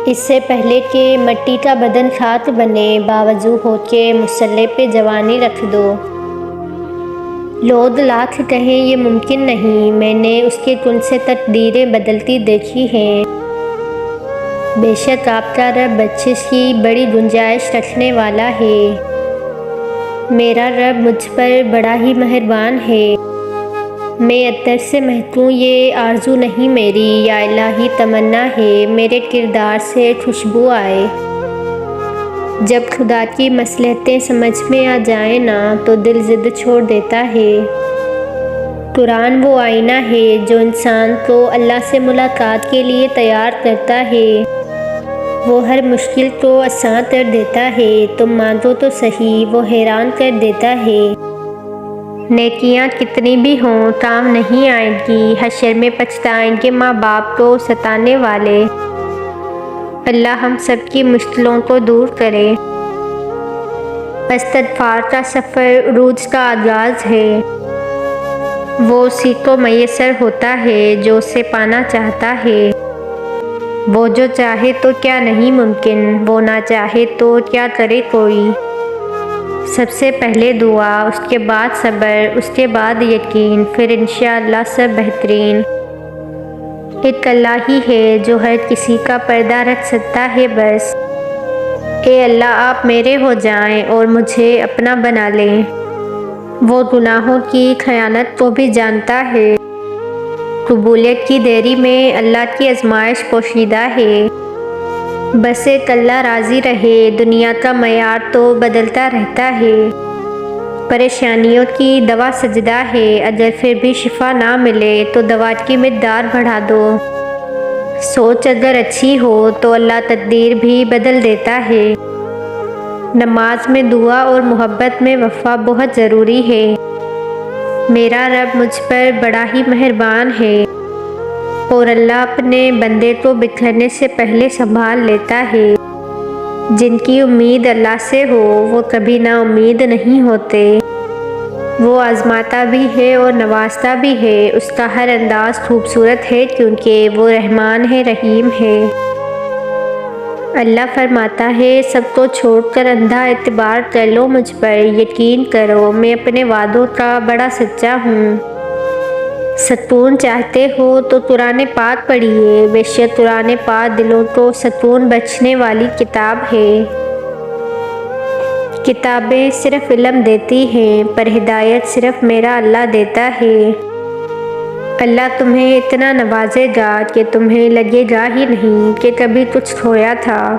اس سے پہلے کہ مٹی کا بدن خاک بنے، باوضو ہو کے مصلے پہ جوانی رکھ دو۔ لوگ لاکھ کہیں یہ ممکن نہیں، میں نے اس کے کن سے تقدیریں بدلتی دیکھی ہیں۔ بے شک آپ کا رب بخشش کی بڑی گنجائش رکھنے والا ہے۔ میرا رب مجھ پر بڑا ہی مہربان ہے۔ میں عطر سے مہکوں یہ آرزو نہیں میری، یا الہی تمنا ہے میرے کردار سے خوشبو آئے۔ جب خدا کی مصلحتیں سمجھ میں آ جائیں نا تو دل ضد چھوڑ دیتا ہے۔ قرآن وہ آئینہ ہے جو انسان کو اللہ سے ملاقات کے لیے تیار کرتا ہے۔ وہ ہر مشکل کو آسان کر دیتا ہے، تم مانگو تو صحیح، وہ حیران کر دیتا ہے۔ نیکیاں کتنی بھی ہوں کام نہیں آئیں گی، حشر میں پچھتائیں گے ماں باپ کو ستانے والے۔ اللہ ہم سب کی مشکلوں کو دور کرے۔ استغفار کا سفر عروج کا آغاز ہے۔ وہ اسی کو میسر ہوتا ہے جو اسے پانا چاہتا ہے۔ وہ جو چاہے تو کیا نہیں ممکن، وہ نہ چاہے تو کیا کرے کوئی۔ سب سے پہلے دعا، اس کے بعد صبر، اس کے بعد یقین، پھر انشاءاللہ سب بہترین۔ ایک اللہ ہی ہے جو ہر کسی کا پردہ رکھ سکتا ہے بس۔ اے اللہ آپ میرے ہو جائیں اور مجھے اپنا بنا لیں۔ وہ گناہوں کی خیانت کو بھی جانتا ہے۔ قبولیت کی دیری میں اللہ کی آزمائش پوشیدہ ہے۔ بس ایک اللہ راضی رہے، دنیا کا معیار تو بدلتا رہتا ہے۔ پریشانیوں کی دوا سجدہ ہے، اگر پھر بھی شفا نہ ملے تو دوا کی مقدار بڑھا دو۔ سوچ اگر اچھی ہو تو اللہ تقدیر بھی بدل دیتا ہے۔ نماز میں دعا اور محبت میں وفا بہت ضروری ہے۔ میرا رب مجھ پر بڑا ہی مہربان ہے، اور اللہ اپنے بندے کو بکھرنے سے پہلے سنبھال لیتا ہے۔ جن کی امید اللہ سے ہو وہ کبھی نا امید نہیں ہوتے۔ وہ آزماتا بھی ہے اور نوازتا بھی ہے، اس کا ہر انداز خوبصورت ہے کیونکہ وہ رحمان ہے، رحیم ہے۔ اللہ فرماتا ہے سب کو چھوڑ کر اندھا اعتبار کر لو مجھ پر، یقین کرو میں اپنے وعدوں کا بڑا سچا ہوں۔ سکون چاہتے ہو تو قرآن پاک پڑھیے، بے شک قرآن پاک دلوں کو سکون بخشنے والی کتاب ہے۔ کتابیں صرف علم دیتی ہیں، پر ہدایت صرف میرا اللہ دیتا ہے۔ اللہ تمہیں اتنا نوازے گا کہ تمہیں لگے گا ہی نہیں کہ کبھی کچھ کھویا تھا۔